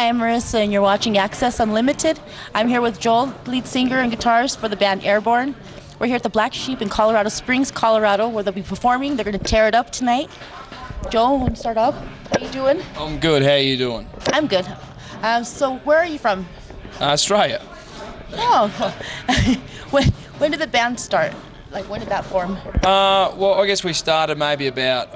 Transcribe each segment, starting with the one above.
Hi, I'm Marisa, and you're watching Access Unlimited. I'm here with Joel, lead singer and guitarist for the band Airbourne. We're here at the Black Sheep in Colorado Springs, Colorado, where they'll be performing. They're going to tear it up tonight. Joel, want to start off? How you doing? I'm good. How are you doing? I'm good. So where are you from? Australia. Oh, when did the band start? Like, when did that form? Well, I guess we started maybe about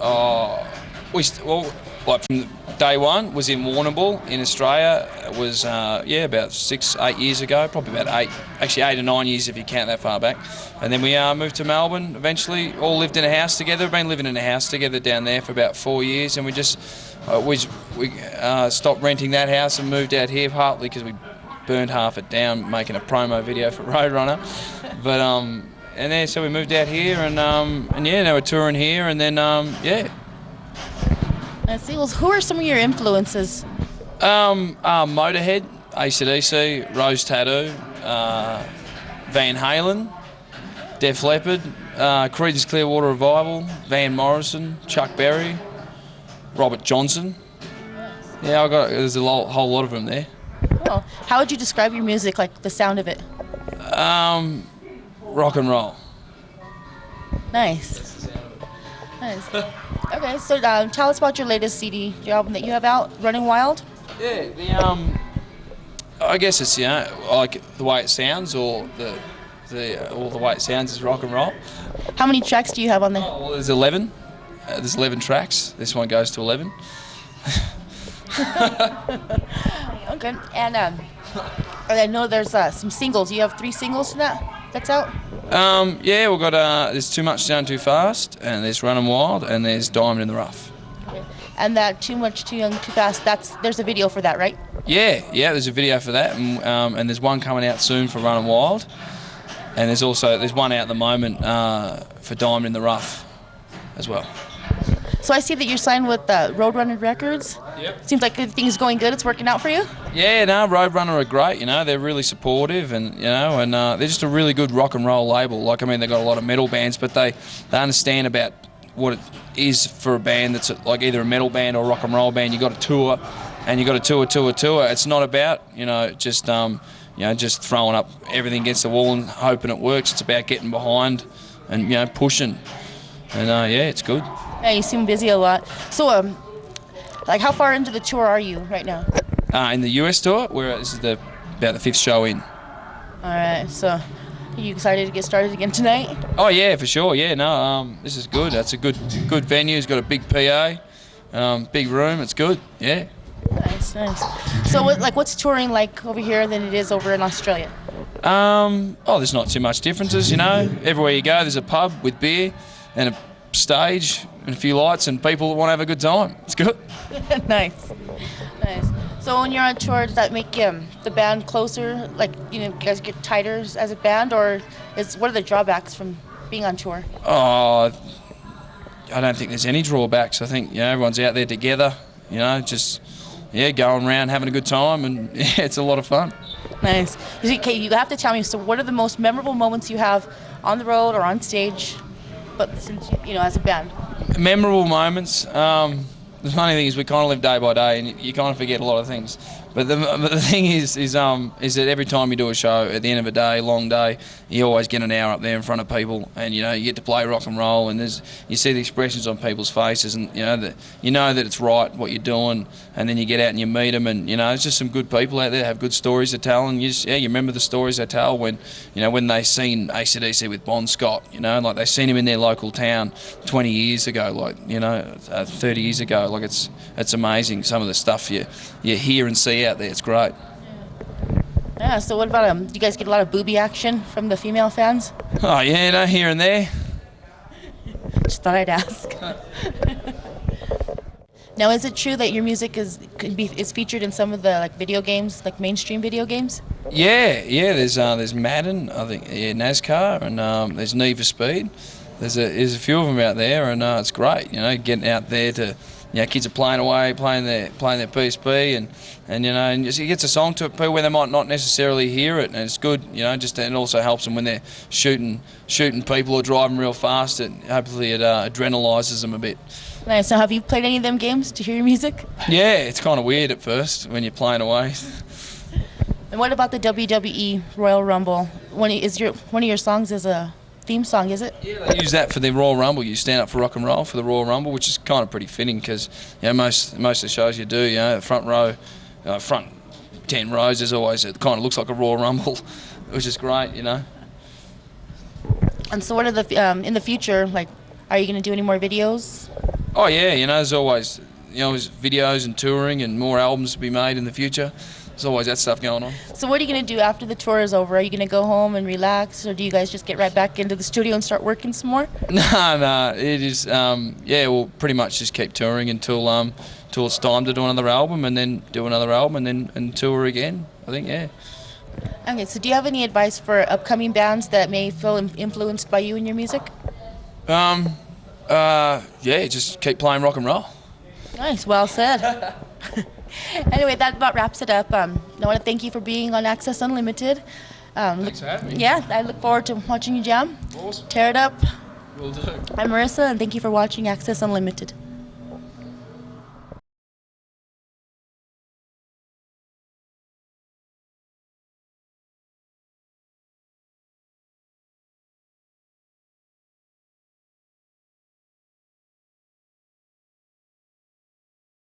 from day one was in Warrnambool in Australia. It was about 6-8 years ago, probably about 8 or 9 years if you count that far back. And then we moved to Melbourne. Eventually, all lived in a house together. We've been living in a house together down there for about 4 years, and we just we stopped renting that house and moved out here, partly because we burned half it down making a promo video for Roadrunner. But and then so we moved out here, and now we're touring here, and then I see. Well, who are some of your influences? Motorhead, AC/DC, Rose Tattoo, Van Halen, Def Leppard, Creedence Clearwater Revival, Van Morrison, Chuck Berry, Robert Johnson. Yeah, there's a whole lot of them there. Oh, how would you describe your music, like the sound of it? Rock and roll. Nice. Nice. Okay, so tell us about your latest CD, your album that you have out, Running Wild. Yeah, I guess it's like the way it sounds, or the way it sounds is rock and roll. How many tracks do you have on there? Oh, well, there's 11. There's 11 tracks. This one goes to 11. Okay, and I know there's some singles. You have 3 singles that's out? Yeah, we've got there's Too Much Down Too Fast, and there's Running Wild, and there's Diamond in the Rough. Okay. And that Too Much Too Young Too Fast, there's a video for that, right? Yeah, there's a video for that, and there's one coming out soon for Running Wild, and there's one out at the moment for Diamond in the Rough as well. So I see that you're signed with Roadrunner Records. Yep. Seems like everything's going good. It's working out for you. Yeah, no, Roadrunner are great. They're really supportive, and they're just a really good rock and roll label. Like, I mean, they've got a lot of metal bands, but they understand about what it is for a band that's like either a metal band or a rock and roll band. You got to tour, and you got to tour. It's not about just throwing up everything against the wall and hoping it works. It's about getting behind and pushing, and it's good. Yeah, you seem busy a lot. So, like, how far into the tour are you right now? In the US tour, this is about the 5th show in. All right. So, are you excited to get started again tonight? Oh yeah, for sure. Yeah, no, this is good. That's a good venue. It's got a big PA, big room. It's good. Yeah. Nice. So, what's touring like over here than it is over in Australia? There's not too much differences. Everywhere you go, there's a pub with beer and a stage and a few lights and people that want to have a good time. It's good. Nice. So when you're on tour, does that make the band closer? Like, you guys get tighter as a band, or what are the drawbacks from being on tour? Oh, I don't think there's any drawbacks. I think everyone's out there together. Just going around having a good time, and it's a lot of fun. Nice. Okay, you have to tell me. So, what are the most memorable moments you have on the road or on stage? But since as a band, memorable moments. The funny thing is we kind of live day by day, and you kind of forget a lot of things. But the thing is that every time you do a show, at the end of a day, long day, you always get an hour up there in front of people, and you get to play rock and roll, and you see the expressions on people's faces, and that it's right what you're doing, and then you get out and you meet them, and it's just some good people out there that have good stories to tell, and you remember the stories they tell when they seen AC/DC with Bon Scott, like they seen him in their local town 20 years ago, 30 years ago. Like it's amazing some of the stuff you hear and see out there. It's great. Yeah. So what about do you guys get a lot of booby action from the female fans? Oh yeah, here and there. Just thought I'd ask. Now, is it true that your music is featured in some of the video games, like mainstream video games? Yeah. There's Madden, I think, NASCAR, and there's Need for Speed. There's a few of them out there, and it's great. Getting out there to kids are playing away, playing their PSP, and and it gets a song to people where they might not necessarily hear it, and it's good, just and it also helps them when they're shooting people or driving real fast. Hopefully it adrenalises them a bit. Nice. So have you played any of them games to hear your music? Yeah, it's kind of weird at first when you're playing away. And what about the WWE Royal Rumble? One of your songs is a theme song, is it? Yeah, they use that for the Royal Rumble. You stand up for rock and roll for the Royal Rumble, which is kind of pretty fitting because most of the shows you do, the front row, front 10 rows, there's always it kind of looks like a Royal Rumble, which is great, And so, what are the in the future? Like, are you going to do any more videos? Oh yeah, there's always there's videos and touring and more albums to be made in the future. There's always that stuff going on. So what are you going to do after the tour is over? Are you going to go home and relax, or do you guys just get right back into the studio and start working some more? No, it is, we'll pretty much just keep touring until it's time to do another album, and then do another album, and tour again, I think, yeah. Okay, so do you have any advice for upcoming bands that may feel influenced by you and your music? Just keep playing rock and roll. Nice, well said. Anyway, that about wraps it up. I want to thank you for being on Access Unlimited. Thanks for having me. Yeah, I look forward to watching you jam. Awesome. Tear it up. Will do. I'm Marisa, and thank you for watching Access Unlimited.